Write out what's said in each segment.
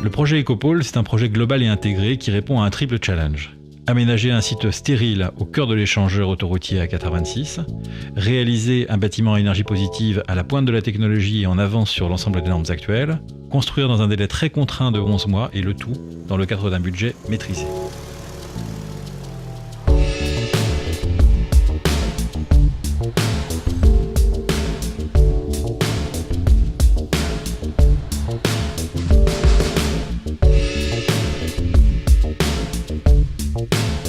Le projet Ecopole, c'est un projet global et intégré qui répond à un triple challenge. Aménager un site stérile au cœur de l'échangeur autoroutier A426, réaliser un bâtiment à énergie positive à la pointe de la technologie et en avance sur l'ensemble des normes actuelles, construire dans un délai très contraint de 11 mois et le tout dans le cadre d'un budget maîtrisé.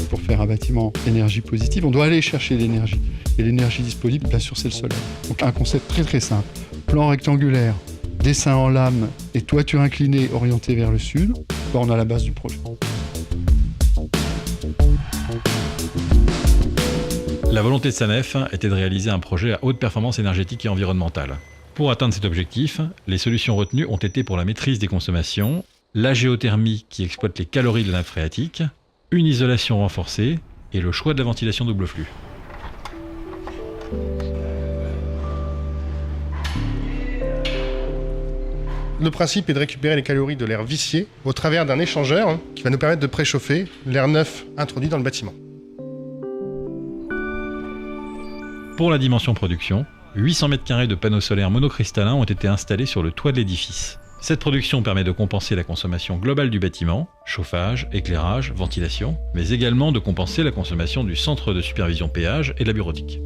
Pour faire un bâtiment énergie positive, on doit aller chercher l'énergie. Et l'énergie disponible, bien sûr, c'est le soleil. Donc un concept très très simple. Plan rectangulaire, dessin en lame et toiture inclinée orientée vers le sud. Là, on a la base du projet. La volonté de SANEF était de réaliser un projet à haute performance énergétique et environnementale. Pour atteindre cet objectif, les solutions retenues ont été pour la maîtrise des consommations, la géothermie qui exploite les calories de la nappe phréatique, une isolation renforcée et le choix de la ventilation double flux. Le principe est de récupérer les calories de l'air vicié au travers d'un échangeur qui va nous permettre de préchauffer l'air neuf introduit dans le bâtiment. Pour la dimension production, 800 m² de panneaux solaires monocristallins ont été installés sur le toit de l'édifice. Cette production permet de compenser la consommation globale du bâtiment, chauffage, éclairage, ventilation, mais également de compenser la consommation du centre de supervision péage et de la bureautique.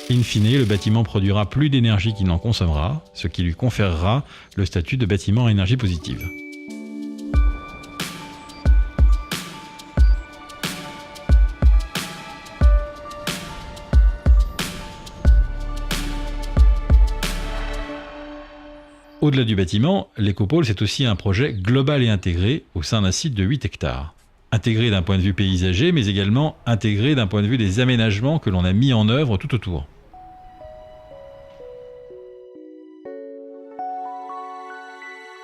In fine, le bâtiment produira plus d'énergie qu'il n'en consommera, ce qui lui conférera le statut de bâtiment à énergie positive. Au-delà du bâtiment, l'Ecopole, c'est aussi un projet global et intégré au sein d'un site de 8 hectares. Intégré d'un point de vue paysager, mais également intégré d'un point de vue des aménagements que l'on a mis en œuvre tout autour.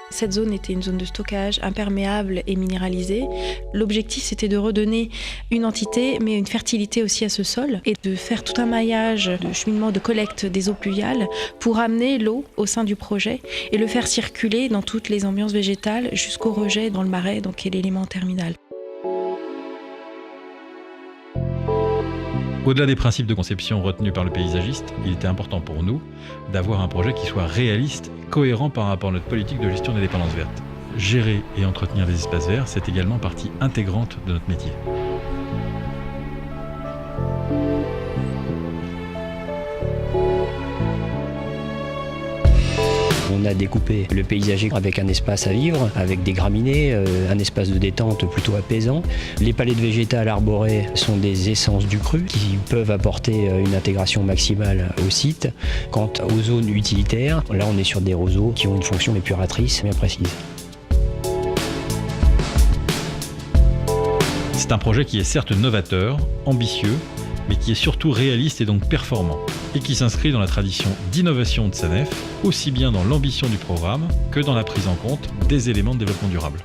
Cette zone était une zone de stockage imperméable et minéralisée. L'objectif, c'était de redonner une entité, mais une fertilité aussi à ce sol et de faire tout un maillage de cheminement de collecte des eaux pluviales pour amener l'eau au sein du projet et le faire circuler dans toutes les ambiances végétales jusqu'au rejet dans le marais, donc qui est l'élément terminal. Au-delà des principes de conception retenus par le paysagiste, il était important pour nous d'avoir un projet qui soit réaliste et cohérent par rapport à notre politique de gestion des dépendances vertes. Gérer et entretenir les espaces verts, c'est également partie intégrante de notre métier. On a découpé le paysager avec un espace à vivre, avec des graminées, un espace de détente plutôt apaisant. Les palettes végétales arborées sont des essences du cru qui peuvent apporter une intégration maximale au site. Quant aux zones utilitaires, là on est sur des roseaux qui ont une fonction épuratrice bien précise. C'est un projet qui est certes novateur, ambitieux, mais qui est surtout réaliste et donc performant, et qui s'inscrit dans la tradition d'innovation de SANEF, aussi bien dans l'ambition du programme que dans la prise en compte des éléments de développement durable.